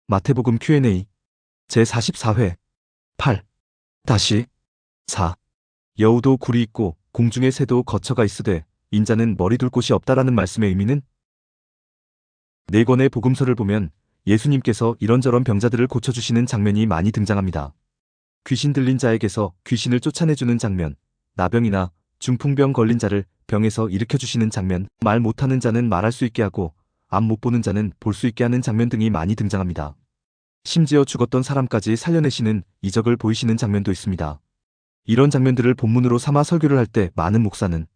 마태복음 Q&A 제44회 8. 4. 여우도 굴이 있고 공중의 새도 거처가 있으되 인자는 머리 둘 곳이 없다라는 말씀의 의미는? 네 권의 복음서를 보면 예수님께서 이런저런 병자들을 고쳐주시는 장면이 많이 등장합니다. 귀신 들린 자에게서 귀신을 쫓아내주는 장면, 나병이나 중풍병 걸린 자를 병에서 일으켜주시는 장면, 말 못하는 자는 말할 수 있게 하고 앞 못 보는 자는 볼 수 있게 하는 장면 등이 많이 등장합니다. 심지어 죽었던 사람까지 살려내시는 이적을 보이시는 장면도 있습니다. 이런 장면들을 본문으로 삼아 설교를 할 때 많은 목사는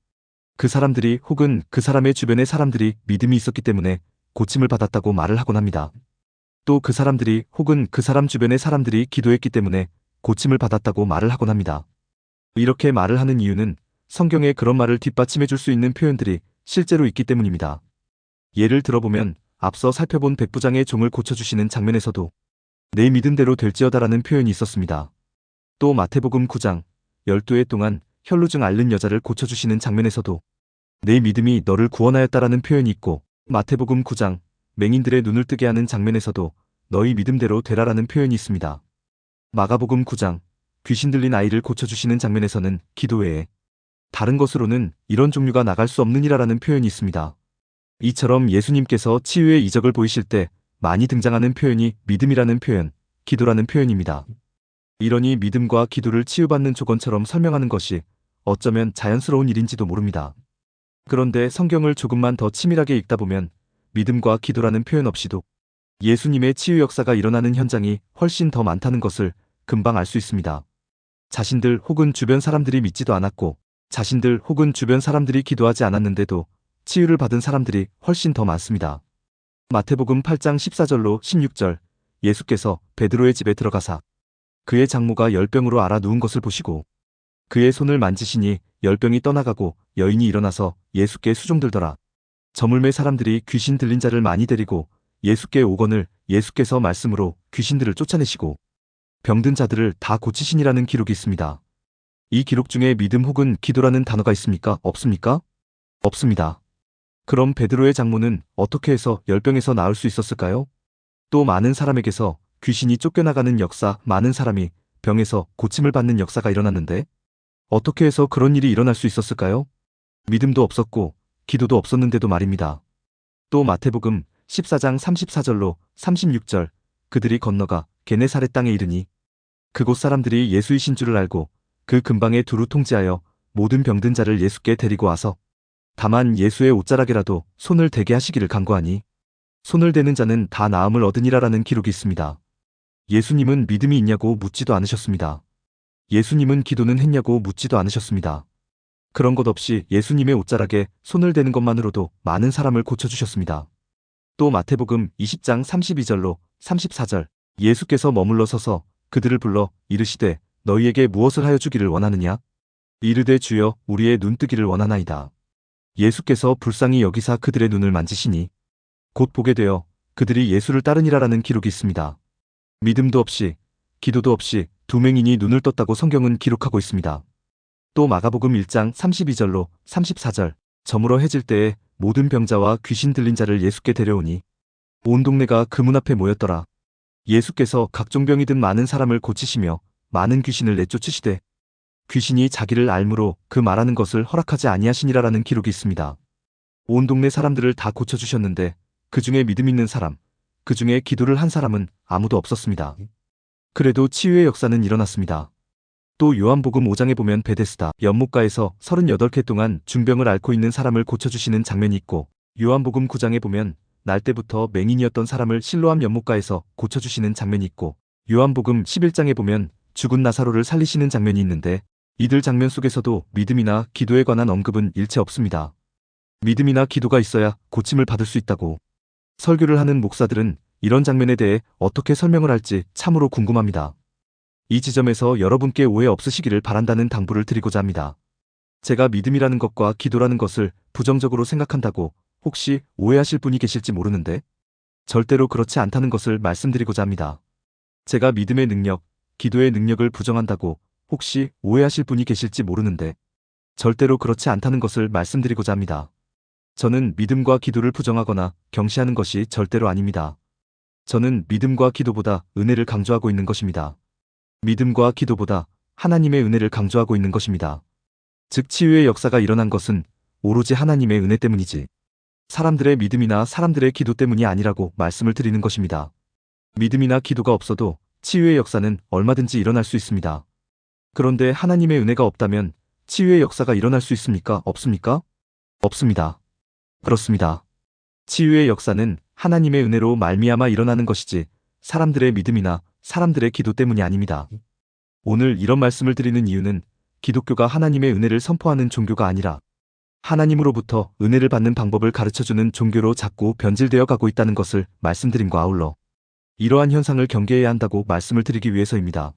그 사람들이 혹은 그 사람의 주변의 사람들이 믿음이 있었기 때문에 고침을 받았다고 말을 하곤 합니다. 또 그 사람들이 혹은 그 사람 주변의 사람들이 기도했기 때문에 고침을 받았다고 말을 하곤 합니다. 이렇게 말을 하는 이유는 성경에 그런 말을 뒷받침해 줄 수 있는 표현들이 실제로 있기 때문입니다. 예를 들어보면 앞서 살펴본 백부장의 종을 고쳐주시는 장면에서도 내 믿음대로 될지어다라는 표현이 있었습니다. 또 마태복음 9장 12해 동안 혈루증 앓는 여자를 고쳐주시는 장면에서도 내 믿음이 너를 구원하였다라는 표현이 있고, 마태복음 9장 맹인들의 눈을 뜨게 하는 장면에서도 너희 믿음대로 되라라는 표현이 있습니다. 마가복음 9장 귀신 들린 아이를 고쳐주시는 장면에서는 기도 외에 다른 것으로는 이런 종류가 나갈 수 없느니라라는 표현이 있습니다. 이처럼 예수님께서 치유의 이적을 보이실 때 많이 등장하는 표현이 믿음이라는 표현, 기도라는 표현입니다. 이러니 믿음과 기도를 치유받는 조건처럼 설명하는 것이 어쩌면 자연스러운 일인지도 모릅니다. 그런데 성경을 조금만 더 치밀하게 읽다 보면 믿음과 기도라는 표현 없이도 예수님의 치유 역사가 일어나는 현장이 훨씬 더 많다는 것을 금방 알 수 있습니다. 자신들 혹은 주변 사람들이 믿지도 않았고, 자신들 혹은 주변 사람들이 기도하지 않았는데도 치유를 받은 사람들이 훨씬 더 많습니다. 마태복음 8장 14절로 16절, 예수께서 베드로의 집에 들어가사 그의 장모가 열병으로 앓아 누운 것을 보시고 그의 손을 만지시니 열병이 떠나가고 여인이 일어나서 예수께 수종들더라. 저물매 사람들이 귀신 들린 자를 많이 데리고 예수께 오거늘 예수께서 말씀으로 귀신들을 쫓아내시고 병든 자들을 다 고치시니라는 기록이 있습니다. 이 기록 중에 믿음 혹은 기도라는 단어가 있습니까? 없습니까? 없습니다. 그럼 베드로의 장모는 어떻게 해서 열병에서 나을 수 있었을까요? 또 많은 사람에게서 귀신이 쫓겨나가는 역사, 많은 사람이 병에서 고침을 받는 역사가 일어났는데 어떻게 해서 그런 일이 일어날 수 있었을까요? 믿음도 없었고 기도도 없었는데도 말입니다. 또 마태복음 14장 34절로 36절, 그들이 건너가 게네사렛 땅에 이르니 그곳 사람들이 예수이신 줄을 알고 그 근방에 두루 통지하여 모든 병든 자를 예수께 데리고 와서 다만 예수의 옷자락에라도 손을 대게 하시기를 간구하니 손을 대는 자는 다 나음을 얻으니라라는 기록이 있습니다. 예수님은 믿음이 있냐고 묻지도 않으셨습니다. 예수님은 기도는 했냐고 묻지도 않으셨습니다. 그런 것 없이 예수님의 옷자락에 손을 대는 것만으로도 많은 사람을 고쳐주셨습니다. 또 마태복음 20장 32절로 34절, 예수께서 머물러 서서 그들을 불러 이르시되 너희에게 무엇을 하여 주기를 원하느냐? 이르되 주여 우리의 눈 뜨기를 원하나이다. 예수께서 불쌍히 여기사 그들의 눈을 만지시니 곧 보게 되어 그들이 예수를 따르니라라는 기록이 있습니다. 믿음도 없이 기도도 없이 두 맹인이 눈을 떴다고 성경은 기록하고 있습니다. 또 마가복음 1장 32절로 34절, 저물어 해질 때에 모든 병자와 귀신 들린 자를 예수께 데려오니 온 동네가 그 문 앞에 모였더라. 예수께서 각종 병이 든 많은 사람을 고치시며 많은 귀신을 내쫓으시되 귀신이 자기를 알므로 그 말하는 것을 허락하지 아니하시니라라는 기록이 있습니다. 온 동네 사람들을 다 고쳐주셨는데 그 중에 믿음 있는 사람, 그 중에 기도를 한 사람은 아무도 없었습니다. 그래도 치유의 역사는 일어났습니다. 또 요한복음 5장에 보면 베데스다 연못가에서 38개 동안 중병을 앓고 있는 사람을 고쳐주시는 장면이 있고, 요한복음 9장에 보면 날 때부터 맹인이었던 사람을 실로암 연못가에서 고쳐주시는 장면이 있고, 요한복음 11장에 보면 죽은 나사로를 살리시는 장면이 있는데 이들 장면 속에서도 믿음이나 기도에 관한 언급은 일체 없습니다. 믿음이나 기도가 있어야 고침을 받을 수 있다고 설교를 하는 목사들은 이런 장면에 대해 어떻게 설명을 할지 참으로 궁금합니다. 이 지점에서 여러분께 오해 없으시기를 바란다는 당부를 드리고자 합니다. 제가 믿음이라는 것과 기도라는 것을 부정적으로 생각한다고 혹시 오해하실 분이 계실지 모르는데 절대로 그렇지 않다는 것을 말씀드리고자 합니다. 제가 믿음의 능력, 기도의 능력을 부정한다고 혹시 오해하실 분이 계실지 모르는데 절대로 그렇지 않다는 것을 말씀드리고자 합니다. 저는 믿음과 기도를 부정하거나 경시하는 것이 절대로 아닙니다. 저는 믿음과 기도보다 은혜를 강조하고 있는 것입니다. 믿음과 기도보다 하나님의 은혜를 강조하고 있는 것입니다. 즉 치유의 역사가 일어난 것은 오로지 하나님의 은혜 때문이지 사람들의 믿음이나 사람들의 기도 때문이 아니라고 말씀을 드리는 것입니다. 믿음이나 기도가 없어도 치유의 역사는 얼마든지 일어날 수 있습니다. 그런데 하나님의 은혜가 없다면 치유의 역사가 일어날 수 있습니까? 없습니까? 없습니다. 그렇습니다. 치유의 역사는 하나님의 은혜로 말미암아 일어나는 것이지 사람들의 믿음이나 사람들의 기도 때문이 아닙니다. 오늘 이런 말씀을 드리는 이유는 기독교가 하나님의 은혜를 선포하는 종교가 아니라 하나님으로부터 은혜를 받는 방법을 가르쳐주는 종교로 자꾸 변질되어 가고 있다는 것을 말씀드림과 아울러 이러한 현상을 경계해야 한다고 말씀을 드리기 위해서입니다.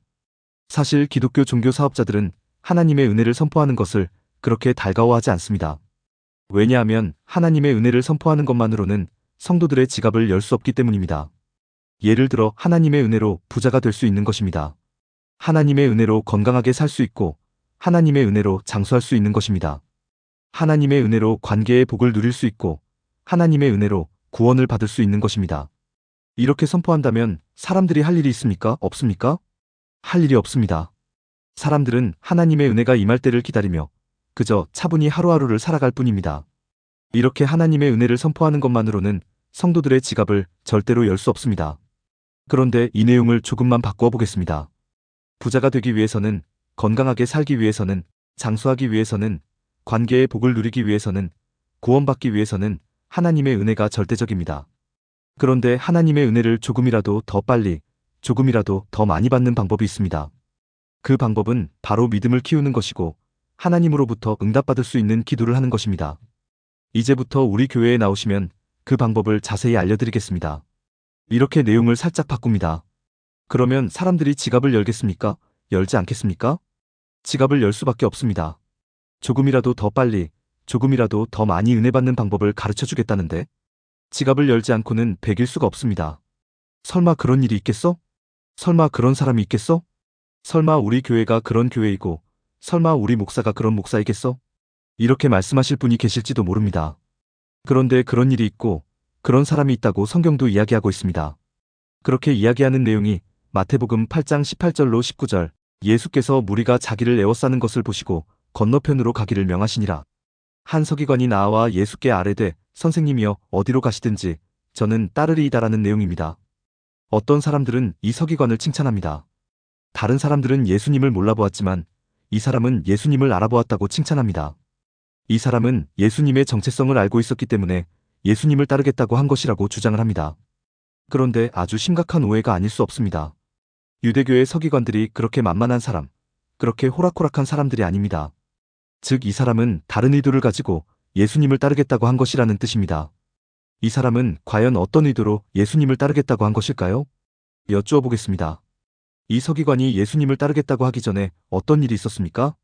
사실 기독교 종교 사업자들은 하나님의 은혜를 선포하는 것을 그렇게 달가워하지 않습니다. 왜냐하면 하나님의 은혜를 선포하는 것만으로는 성도들의 지갑을 열 수 없기 때문입니다. 예를 들어 하나님의 은혜로 부자가 될 수 있는 것입니다. 하나님의 은혜로 건강하게 살 수 있고 하나님의 은혜로 장수할 수 있는 것입니다. 하나님의 은혜로 관계의 복을 누릴 수 있고 하나님의 은혜로 구원을 받을 수 있는 것입니다. 이렇게 선포한다면 사람들이 할 일이 있습니까? 없습니까? 할 일이 없습니다. 사람들은 하나님의 은혜가 임할 때를 기다리며 그저 차분히 하루하루를 살아갈 뿐입니다. 이렇게 하나님의 은혜를 선포하는 것만으로는 성도들의 지갑을 절대로 열 수 없습니다. 그런데 이 내용을 조금만 바꾸어 보겠습니다. 부자가 되기 위해서는, 건강하게 살기 위해서는, 장수하기 위해서는, 관계의 복을 누리기 위해서는, 구원받기 위해서는 하나님의 은혜가 절대적입니다. 그런데 하나님의 은혜를 조금이라도 더 빨리, 조금이라도 더 많이 받는 방법이 있습니다. 그 방법은 바로 믿음을 키우는 것이고 하나님으로부터 응답받을 수 있는 기도를 하는 것입니다. 이제부터 우리 교회에 나오시면 그 방법을 자세히 알려드리겠습니다. 이렇게 내용을 살짝 바꿉니다. 그러면 사람들이 지갑을 열겠습니까? 열지 않겠습니까? 지갑을 열 수밖에 없습니다. 조금이라도 더 빨리, 조금이라도 더 많이 은혜 받는 방법을 가르쳐 주겠다는데 지갑을 열지 않고는 베길 수가 없습니다. 설마 그런 일이 있겠어? 설마 그런 사람이 있겠어? 설마 우리 교회가 그런 교회이고 설마 우리 목사가 그런 목사이겠어? 이렇게 말씀하실 분이 계실지도 모릅니다. 그런데 그런 일이 있고 그런 사람이 있다고 성경도 이야기하고 있습니다. 그렇게 이야기하는 내용이 마태복음 8장 18절로 19절 예수께서 무리가 자기를 에워싸는 것을 보시고 건너편으로 가기를 명하시니라. 한 서기관이 나와 예수께 아뢰되 선생님이여 어디로 가시든지 저는 따르리이다라는 내용입니다. 어떤 사람들은 이 서기관을 칭찬합니다. 다른 사람들은 예수님을 몰라보았지만 이 사람은 예수님을 알아보았다고 칭찬합니다. 이 사람은 예수님의 정체성을 알고 있었기 때문에 예수님을 따르겠다고 한 것이라고 주장을 합니다. 그런데 아주 심각한 오해가 아닐 수 없습니다. 유대교의 서기관들이 그렇게 만만한 사람, 그렇게 호락호락한 사람들이 아닙니다. 즉 이 사람은 다른 의도를 가지고 예수님을 따르겠다고 한 것이라는 뜻입니다. 이 사람은 과연 어떤 의도로 예수님을 따르겠다고 한 것일까요? 여쭈어 보겠습니다. 이 서기관이 예수님을 따르겠다고 하기 전에 어떤 일이 있었습니까?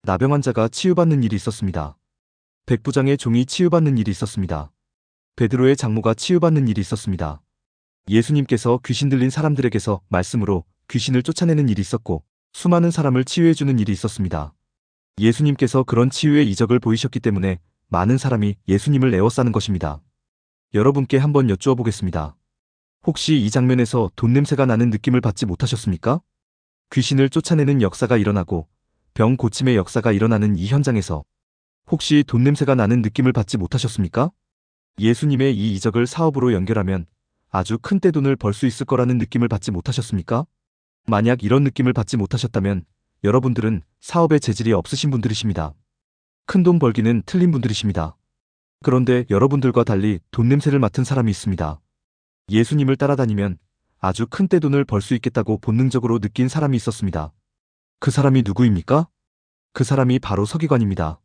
나병 환자가 치유받는 일이 있었습니다. 백부장의 종이 치유받는 일이 있었습니다. 베드로의 장모가 치유받는 일이 있었습니다. 예수님께서 귀신 들린 사람들에게서 말씀으로 귀신을 쫓아내는 일이 있었고 수많은 사람을 치유해주는 일이 있었습니다. 예수님께서 그런 치유의 이적을 보이셨기 때문에 많은 사람이 예수님을 에워싸는 것입니다. 여러분께 한번 여쭈어 보겠습니다. 혹시 이 장면에서 돈 냄새가 나는 느낌을 받지 못하셨습니까? 귀신을 쫓아내는 역사가 일어나고 병 고침의 역사가 일어나는 이 현장에서 혹시 돈 냄새가 나는 느낌을 받지 못하셨습니까? 예수님의 이 이적을 사업으로 연결하면 아주 큰 떼돈을 벌 수 있을 거라는 느낌을 받지 못하셨습니까? 만약 이런 느낌을 받지 못하셨다면 여러분들은 사업에 재질이 없으신 분들이십니다. 큰돈 벌기는 틀린 분들이십니다. 그런데 여러분들과 달리 돈 냄새를 맡은 사람이 있습니다. 예수님을 따라다니면 아주 큰 떼돈을 벌 수 있겠다고 본능적으로 느낀 사람이 있었습니다. 그 사람이 누구입니까? 그 사람이 바로 서기관입니다.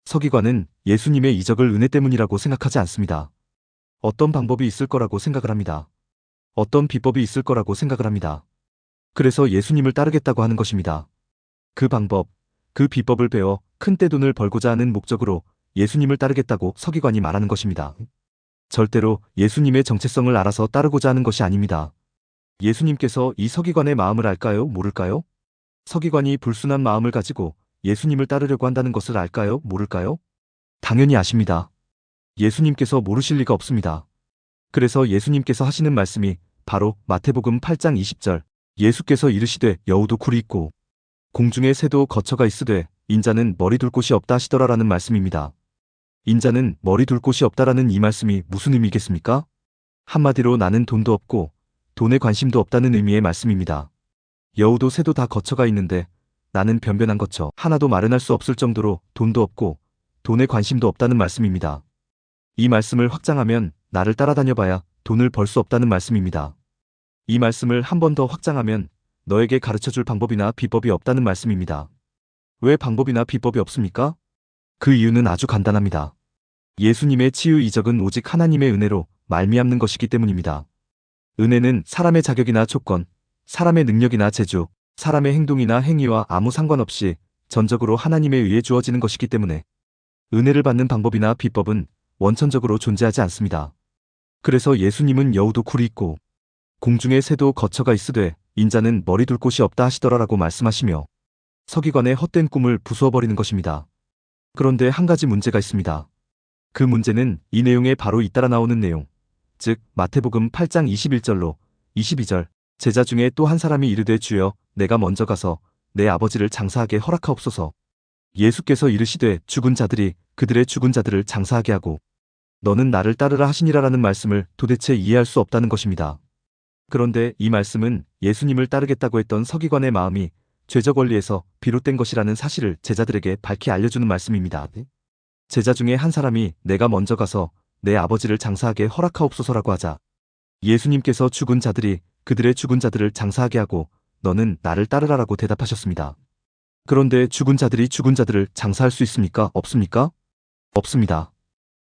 서기관은 예수님의 이적을 은혜 때문이라고 생각하지 않습니다. 어떤 방법이 있을 거라고 생각을 합니다. 어떤 비법이 있을 거라고 생각을 합니다. 그래서 예수님을 따르겠다고 하는 것입니다. 그 방법, 그 비법을 배워 큰 떼돈을 벌고자 하는 목적으로 예수님을 따르겠다고 서기관이 말하는 것입니다. 절대로 예수님의 정체성을 알아서 따르고자 하는 것이 아닙니다. 예수님께서 이 서기관의 마음을 알까요? 모를까요? 서기관이 불순한 마음을 가지고 예수님을 따르려고 한다는 것을 알까요? 모를까요? 당연히 아십니다. 예수님께서 모르실 리가 없습니다. 그래서 예수님께서 하시는 말씀이 바로 마태복음 8장 20절. 예수께서 이르시되 여우도 굴이 있고 공중에 새도 거처가 있으되 인자는 머리 둘 곳이 없다 하시더라라는 말씀입니다. 인자는 머리 둘 곳이 없다라는 이 말씀이 무슨 의미겠습니까? 한마디로 나는 돈도 없고 돈에 관심도 없다는 의미의 말씀입니다. 여우도 새도 다 거처가 있는데 나는 변변한 거처 하나도 마련할 수 없을 정도로 돈도 없고 돈에 관심도 없다는 말씀입니다. 이 말씀을 확장하면 나를 따라다녀봐야 돈을 벌 수 없다는 말씀입니다. 이 말씀을 한 번 더 확장하면 너에게 가르쳐줄 방법이나 비법이 없다는 말씀입니다. 왜 방법이나 비법이 없습니까? 그 이유는 아주 간단합니다. 예수님의 치유 이적은 오직 하나님의 은혜로 말미암는 것이기 때문입니다. 은혜는 사람의 자격이나 조건, 사람의 능력이나 재주, 사람의 행동이나 행위와 아무 상관없이 전적으로 하나님에 의해 주어지는 것이기 때문에 은혜를 받는 방법이나 비법은 원천적으로 존재하지 않습니다. 그래서 예수님은 여우도 굴이 있고 공중에 새도 거처가 있으되 인자는 머리 둘 곳이 없다 하시더라라고 말씀하시며 서기관의 헛된 꿈을 부수어버리는 것입니다. 그런데 한 가지 문제가 있습니다. 그 문제는 이 내용에 바로 잇따라 나오는 내용, 즉 마태복음 8장 21절로 22절. 제자 중에 또 한 사람이 이르되 주여 내가 먼저 가서 내 아버지를 장사하게 허락하옵소서. 예수께서 이르시되 죽은 자들이 그들의 죽은 자들을 장사하게 하고 너는 나를 따르라 하시니라라는 말씀을 도대체 이해할 수 없다는 것입니다. 그런데 이 말씀은 예수님을 따르겠다고 했던 서기관의 마음이 죄적 원리에서 비롯된 것이라는 사실을 제자들에게 밝히 알려주는 말씀입니다. 제자 중에 한 사람이 내가 먼저 가서 내 아버지를 장사하게 허락하옵소서라고 하자 예수님께서 죽은 자들이 그들의 죽은 자들을 장사하게 하고 너는 나를 따르라라고 대답하셨습니다. 그런데 죽은 자들이 죽은 자들을 장사할 수 있습니까? 없습니까? 없습니다.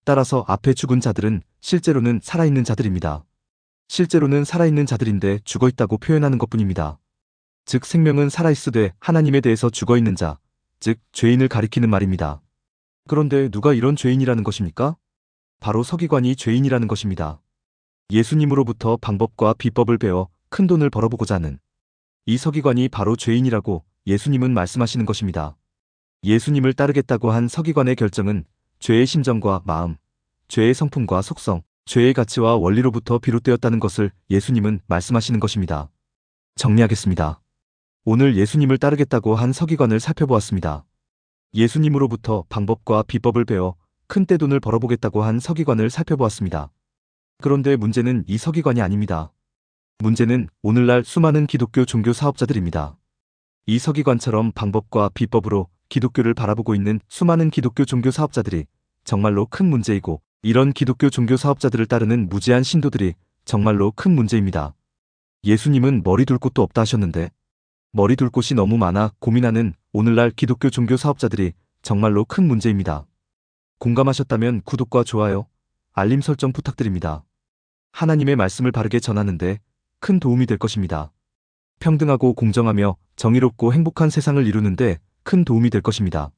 따라서 앞에 죽은 자들은 실제로는 살아있는 자들입니다. 실제로는 살아있는 자들인데 죽어있다고 표현하는 것뿐입니다. 즉 생명은 살아있으되 하나님에 대해서 죽어있는 자, 즉 죄인을 가리키는 말입니다. 그런데 누가 이런 죄인이라는 것입니까? 바로 서기관이 죄인이라는 것입니다. 예수님으로부터 방법과 비법을 배워 큰 돈을 벌어보고자 하는 이 서기관이 바로 죄인이라고 예수님은 말씀하시는 것입니다. 예수님을 따르겠다고 한 서기관의 결정은 죄의 심정과 마음, 죄의 성품과 속성, 죄의 가치와 원리로부터 비롯되었다는 것을 예수님은 말씀하시는 것입니다. 정리하겠습니다. 오늘 예수님을 따르겠다고 한 서기관을 살펴보았습니다. 예수님으로부터 방법과 비법을 배워 큰 떼돈을 벌어보겠다고 한 서기관을 살펴보았습니다. 그런데 문제는 이 서기관이 아닙니다. 문제는 오늘날 수많은 기독교 종교 사업자들입니다. 이 서기관처럼 방법과 비법으로 기독교를 바라보고 있는 수많은 기독교 종교 사업자들이 정말로 큰 문제이고 이런 기독교 종교 사업자들을 따르는 무지한 신도들이 정말로 큰 문제입니다. 예수님은 머리 둘 곳도 없다 하셨는데 머리 둘 곳이 너무 많아 고민하는 오늘날 기독교 종교 사업자들이 정말로 큰 문제입니다. 공감하셨다면 구독과 좋아요, 알림 설정 부탁드립니다. 하나님의 말씀을 바르게 전하는데 큰 도움이 될 것입니다. 평등하고 공정하며 정의롭고 행복한 세상을 이루는데 큰 도움이 될 것입니다.